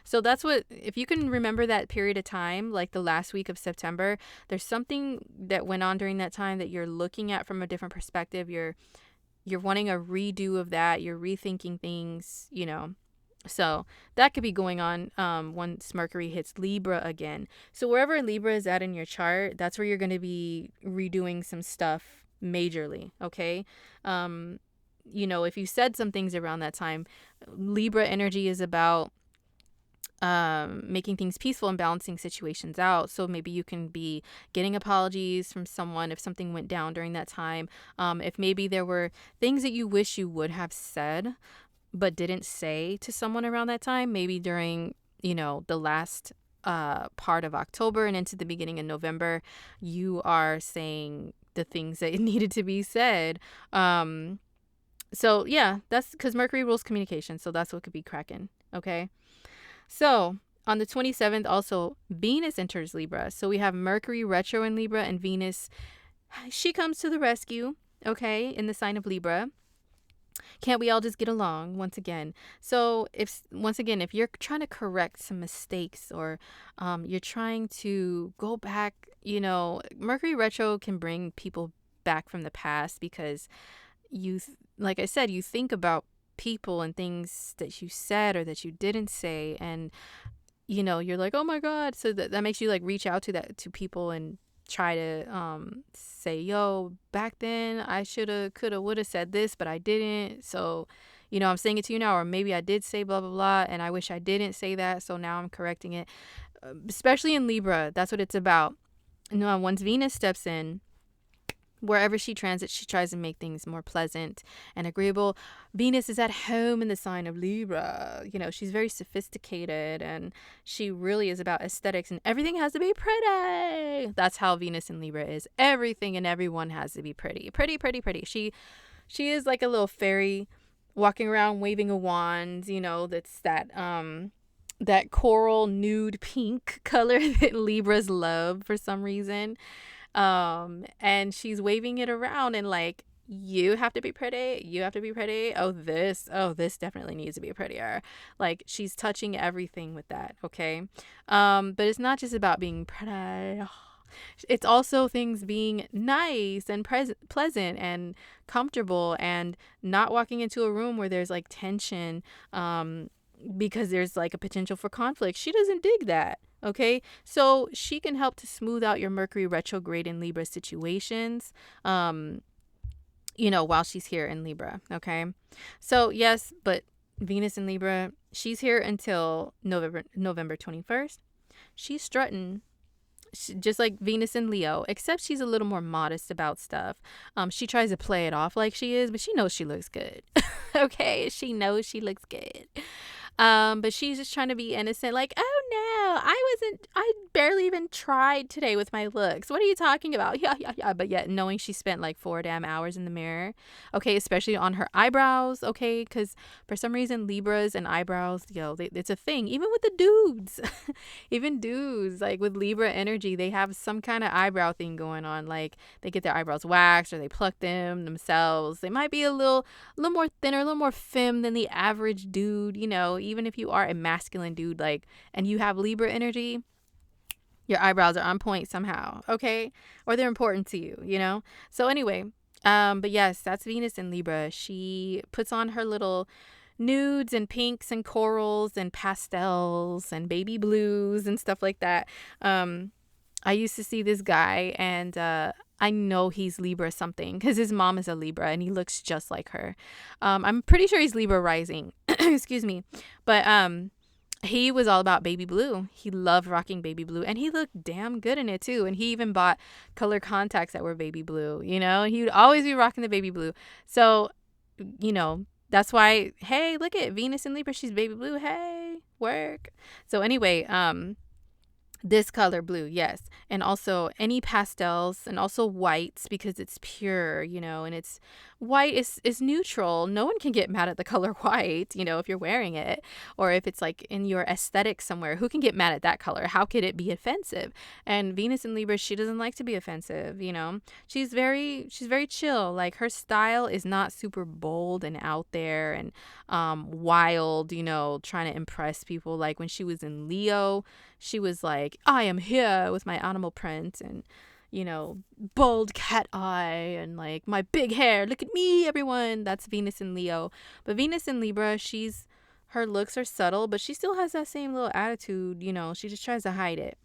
So that's what, if you can remember that period of time, like the last week of September, there's something that went on during that time that you're looking at from a different perspective. You're wanting a redo of that. You're rethinking things, you know. So that could be going on once Mercury hits Libra again. So wherever Libra is at in your chart, that's where you're going to be redoing some stuff majorly, okay? You know, if you said some things around that time, Libra energy is about making things peaceful and balancing situations out. So maybe you can be getting apologies from someone if something went down during that time. If maybe there were things that you wish you would have said but didn't say to someone around that time, maybe during, you know, the last part of October and into the beginning of November, you are saying the things that needed to be said. So yeah, that's because Mercury rules communication. So that's what could be cracking. Okay. So on the 27th, also Venus enters Libra. So we have Mercury retro in Libra, and Venus, she comes to the rescue, okay, in the sign of Libra. Can't we all just get along once again? So if you're trying to correct some mistakes, or you're trying to go back, you know, Mercury retro can bring people back from the past because like I said, you think about people and things that you said or that you didn't say, and you know, you're like, oh my god, so that makes you like reach out to people and try to say, yo, back then I shoulda, coulda, woulda said this, but I didn't, so you know, I'm saying it to you now. Or maybe I did say blah blah blah and I wish I didn't say that, so now I'm correcting it. Especially in Libra, that's what it's about. You know, once Venus steps in, wherever she transits, she tries to make things more pleasant and agreeable. Venus is at home in the sign of Libra. You know, she's very sophisticated, and she really is about aesthetics, and everything has to be pretty. That's how Venus in Libra is. Everything and everyone has to be pretty. Pretty, pretty, pretty. She is like a little fairy walking around waving a wand, you know, that's that coral nude pink color that Libras love for some reason. And she's waving it around and like, you have to be pretty, you have to be pretty, this definitely needs to be prettier. Like, she's touching everything with that, okay? But it's not just about being pretty, it's also things being nice and pleasant and comfortable, and not walking into a room where there's like tension because there's like a potential for conflict. She doesn't dig that. Okay, so she can help to smooth out your Mercury retrograde in Libra situations, you know, while she's here in Libra. Okay, so yes, but Venus in Libra, she's here until November 21st. She's strutting, just like Venus in Leo, except she's a little more modest about stuff. She tries to play it off like she is, but she knows she looks good. Okay, she knows she looks good. But she's just trying to be innocent, like, oh no, I barely even tried today with my looks. What are you talking about? Yeah. But yet knowing she spent like 4 damn hours in the mirror, okay, especially on her eyebrows, okay, because for some reason Libras and eyebrows, it's a thing, even with the dudes. Even dudes, like with Libra energy, they have some kind of eyebrow thing going on, like they get their eyebrows waxed or they pluck them themselves. They might be a little more thinner, a little more femme than the average dude, you know. Even if you are a masculine dude, like, and you have Libra energy, your eyebrows are on point somehow, okay? Or they're important to you, you know? So anyway, but yes, that's Venus in Libra. She puts on her little nudes and pinks and corals and pastels and baby blues and stuff like that. I used to see this guy, and I know he's Libra something because his mom is a Libra and he looks just like her. I'm pretty sure he's Libra rising. Excuse me. But he was all about baby blue. He loved rocking baby blue, and he looked damn good in it too. And he even bought color contacts that were baby blue, you know, and he would always be rocking the baby blue. So, you know, that's why, hey, look at Venus in Libra. She's baby blue. Hey, work. So anyway, this color blue, yes. And also any pastels, and also whites, because it's pure, you know, and it's white is neutral. No one can get mad at the color white, you know, if you're wearing it, or if it's like in your aesthetic somewhere. Who can get mad at that color? How could it be offensive? And Venus in Libra, she doesn't like to be offensive, you know. She's very chill. Like, her style is not super bold and out there and wild, you know, trying to impress people. Like when she was in Leo, she was like, I am here with my animal print and, you know, bold cat eye and like my big hair. Look at me, everyone. That's Venus in Leo. But Venus in Libra, her looks are subtle, but she still has that same little attitude, you know. She just tries to hide it.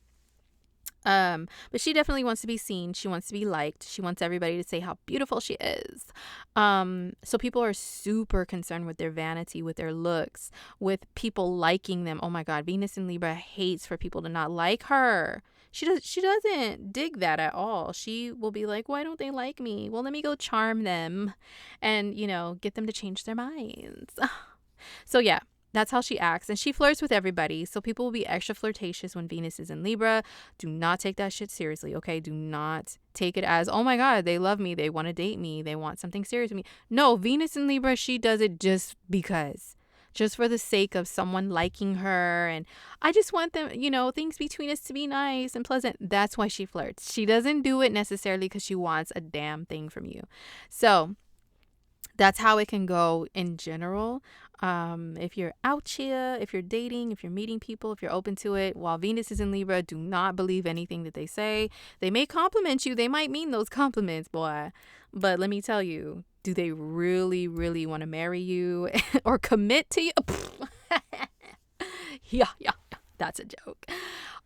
But she definitely wants to be seen. She wants to be liked. She wants everybody to say how beautiful she is. So people are super concerned with their vanity, with their looks, with people liking them. Oh my God, Venus in Libra hates for people to not like her. She doesn't dig that at all. She will be like, why don't they like me? Well, let me go charm them and, you know, get them to change their minds. So yeah, that's how she acts. And she flirts with everybody. So people will be extra flirtatious when Venus is in Libra. Do not take that shit seriously, okay? Do not take it as, oh my God, they love me. They want to date me. They want something serious with me. No, Venus in Libra, she does it just because. Just for the sake of someone liking her. And I just want them, you know, things between us to be nice and pleasant. That's why she flirts. She doesn't do it necessarily because she wants a damn thing from you. So that's how it can go in general. If you're out here, if you're dating, if you're meeting people, if you're open to it, while Venus is in Libra, do not believe anything that they say. They may compliment you. They might mean those compliments, boy. But let me tell you, do they really, really want to marry you or commit to you? Yeah, that's a joke.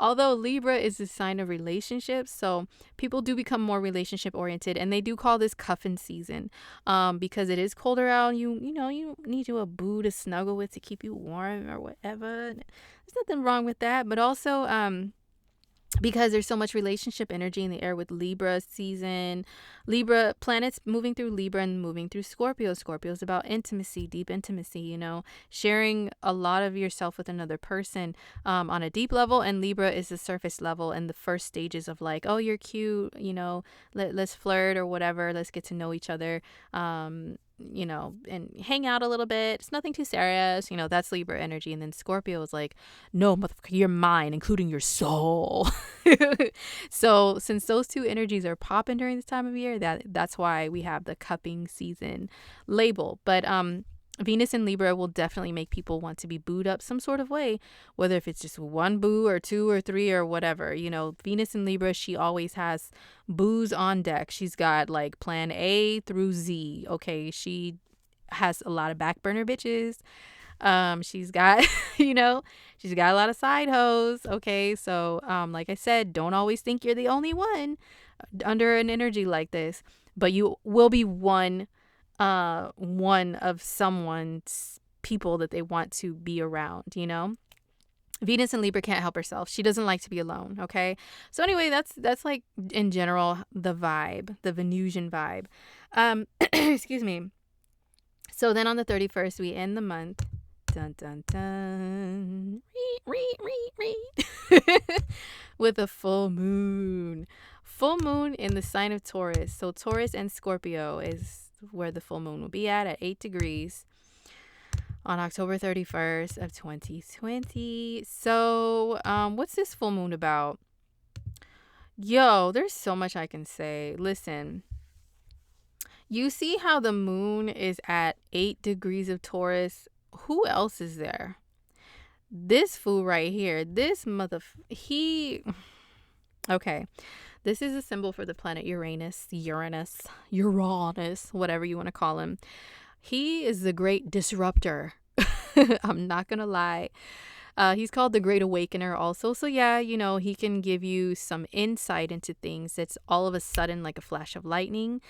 Although Libra is a sign of relationships, so people do become more relationship oriented, and they do call this cuffing season, because it is colder out. And you know, you need you a boo to snuggle with to keep you warm or whatever. There's nothing wrong with that, but also because there's so much relationship energy in the air with Libra season. Libra planets moving through Libra and moving through Scorpio. Scorpio is about intimacy, deep intimacy, you know, sharing a lot of yourself with another person on a deep level. And Libra is the surface level and the first stages of like, oh, you're cute, you know, let's flirt or whatever. Let's get to know each other. You know, and hang out a little bit. It's nothing too serious. You know, that's Libra energy. And then Scorpio is like, no, motherfucker, you're mine, including your soul. So since those two energies are popping during this time of year, that's why we have the cupping season label. But Venus in Libra will definitely make people want to be booed up some sort of way, whether if it's just one boo or two or three or whatever. You know, Venus in Libra, she always has boos on deck. She's got like plan A through Z. Okay, she has a lot of back burner bitches. She's got, you know, she's got a lot of side hoes. Okay, so like I said, don't always think you're the only one under an energy like this, but you will be one of someone's people that they want to be around, you know. Venus in Libra can't help herself. She doesn't like to be alone, okay? So anyway, that's like in general the vibe, the Venusian vibe. Excuse me. So then on the 31st we end the month. Dun dun dun. With a full moon. Full moon in the sign of Taurus. So Taurus and Scorpio is where the full moon will be at 8 degrees on October 31st of 2020. So what's this full moon about? Yo, there's so much I can say. Listen, you see how the moon is at 8 degrees of Taurus? Who else is there? This fool right here. This okay. This is a symbol for the planet Uranus, whatever you want to call him. He is the great disruptor. I'm not gonna lie. He's called the Great Awakener also. So yeah, he can give you some insight into things that's all of a sudden like a flash of lightning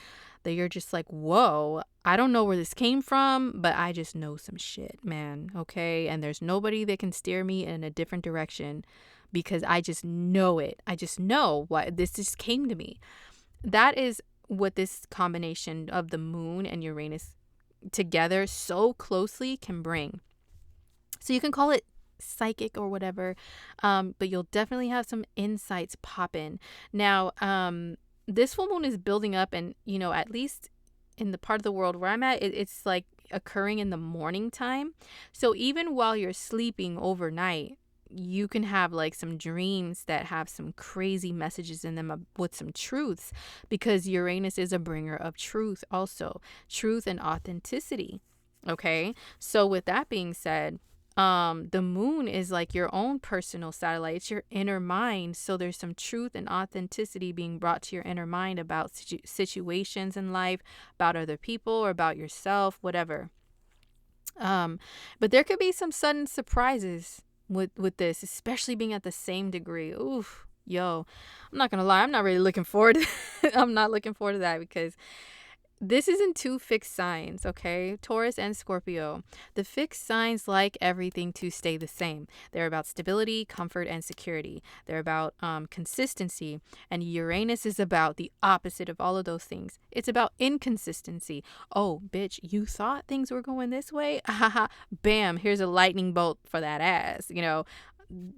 that you're just like, whoa, I don't know where this came from, but I just know some shit, man. Okay. And there's nobody that can steer me in a different direction because I just know it. I just know what this just came to me. That is what this combination of the moon and Uranus together so closely can bring. So you can call it psychic or whatever, but you'll definitely have some insights pop in. Now, this full moon is building up, and at least in the part of the world where I'm at, it's like occurring in the morning time. So even while you're sleeping overnight, you can have like some dreams that have some crazy messages in them with some truths, because Uranus is a bringer of truth, also truth and authenticity. Okay, so with that being said, the moon is like your own personal satellite. It's your inner mind. So there's some truth and authenticity being brought to your inner mind about situations in life, about other people, or about yourself, whatever. But there could be some sudden surprises with this, especially being at the same degree. Oof, yo, I'm not gonna lie, I'm not really looking forward to I'm not looking forward to that, because this is in two fixed signs, okay? Taurus and Scorpio. The fixed signs like everything to stay the same. They're about stability, comfort, and security. They're about consistency. And Uranus is about the opposite of all of those things. It's about inconsistency. Oh, bitch, you thought things were going this way? Bam, here's a lightning bolt for that ass.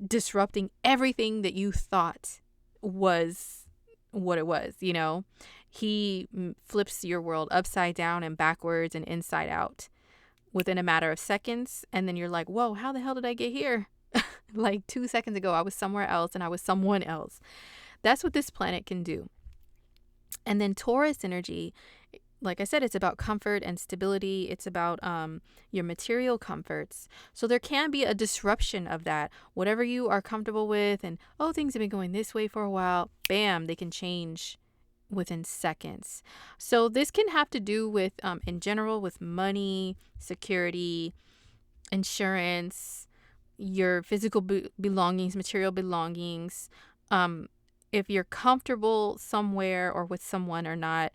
Disrupting everything that you thought was what it was. He flips your world upside down and backwards and inside out within a matter of seconds. And then you're like, whoa, how the hell did I get here? Like 2 seconds ago, I was somewhere else and I was someone else. That's what this planet can do. And then Taurus energy, like I said, it's about comfort and stability. It's about your material comforts. So there can be a disruption of that. Whatever you are comfortable with, and things have been going this way for a while, bam, they can change within seconds. So this can have to do with, in general, with money, security, insurance, your physical belongings, material belongings. If you're comfortable somewhere or with someone or not,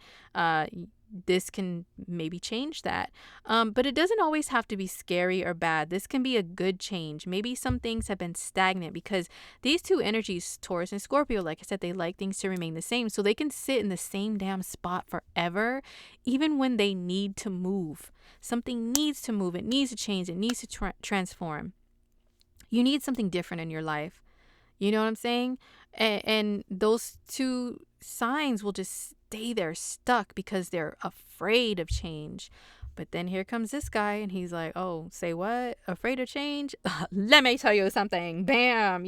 this can maybe change that. But it doesn't always have to be scary or bad. This can be a good change. Maybe some things have been stagnant, because these two energies, Taurus and Scorpio, like I said, they like things to remain the same. So they can sit in the same damn spot forever, even when they need to move. Something needs to move. It needs to change. It needs to transform. You need something different in your life. You know what I'm saying? And those two signs will just stay there stuck because they're afraid of change. But then here comes this guy and he's like, oh, say what? Afraid of change? Let me tell you something. Bam,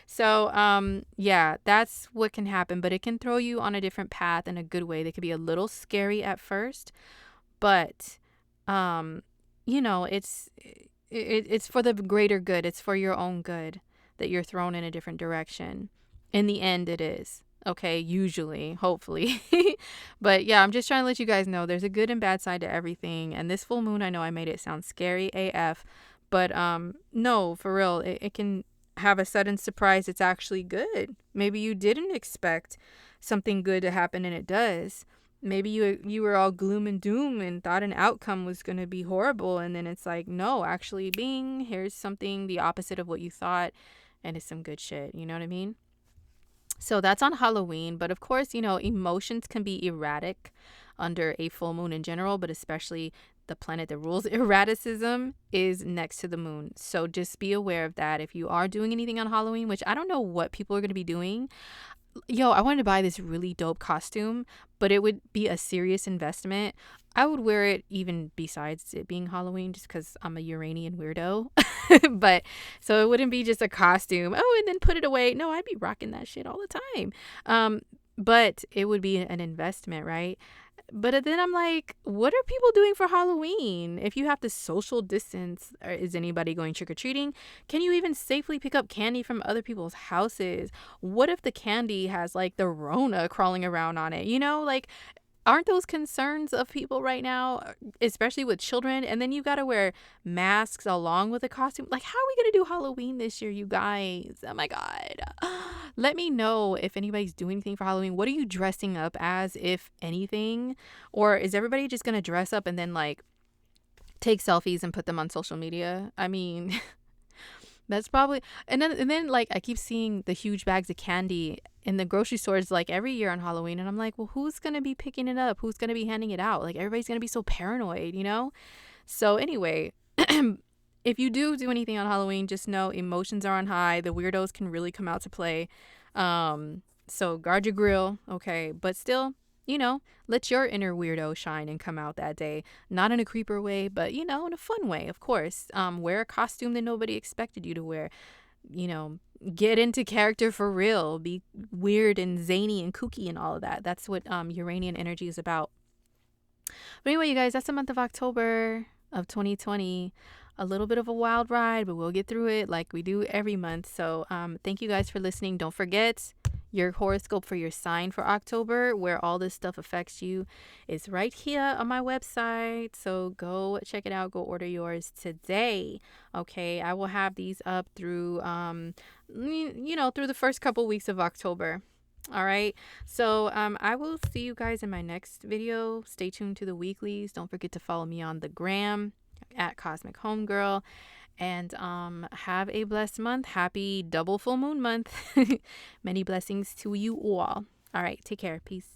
So, yeah, that's what can happen. But it can throw you on a different path in a good way. They could be a little scary at first. But, it's for the greater good. It's for your own good that you're thrown in a different direction. In the end, it is. Okay, usually, hopefully. But yeah, I'm just trying to let you guys know there's a good and bad side to everything. And this full moon, I know I made it sound scary AF, but no, for real, it can have a sudden surprise. It's actually good. Maybe you didn't expect something good to happen and it does. Maybe you were all gloom and doom and thought an outcome was going to be horrible, and then it's like, no, actually, here's something the opposite of what you thought, and it's some good shit. You know what I mean? So that's on Halloween. But of course, emotions can be erratic under a full moon in general, but especially the planet that rules erraticism is next to the moon. So just be aware of that. If you are doing anything on Halloween, which I don't know what people are going to be doing. Yo, I wanted to buy this really dope costume, but it would be a serious investment. I would wear it even besides it being Halloween, just because I'm a Uranian weirdo. But so it wouldn't be just a costume. Oh, and then put it away. No, I'd be rocking that shit all the time. But it would be an investment, right? But then I'm like, what are people doing for Halloween? If you have to social distance, is anybody going trick-or-treating? Can you even safely pick up candy from other people's houses? What if the candy has like the Rona crawling around on it? Like, aren't those concerns of people right now, especially with children? And then you got to wear masks along with the costume. Like, how are we going to do Halloween this year, you guys? Oh my God. Let me know if anybody's doing anything for Halloween. What are you dressing up as, if anything? Or is everybody just going to dress up and then like take selfies and put them on social media? I mean, that's probably, and then like I keep seeing the huge bags of candy in the grocery stores like every year on Halloween, and I'm like, well, who's gonna be picking it up? Who's gonna be handing it out? Like, everybody's gonna be so paranoid, you know? So anyway, if you do anything on Halloween, just know emotions are on high. The weirdos can really come out to play. So guard your grill, okay? But still, you know, let your inner weirdo shine and come out that day. Not in a creeper way, but, you know, in a fun way, of course. Wear a costume that nobody expected you to wear. You know, get into character for real. Be weird and zany and kooky and all of that. That's what Uranian energy is about. But anyway, you guys, that's the month of October of 2020. A little bit of a wild ride, but we'll get through it like we do every month. So thank you guys for listening. Don't forget, your horoscope for your sign for October, where all this stuff affects you, is right here on my website. So go check it out. Go order yours today. Okay, I will have these up through through the first couple weeks of October. All right, so I will see you guys in my next video. Stay tuned to the weeklies. Don't forget to follow me on the gram at Cosmic Homegirl. And have a blessed month. Happy double full moon month. Many blessings to you all. All right, take care. Peace.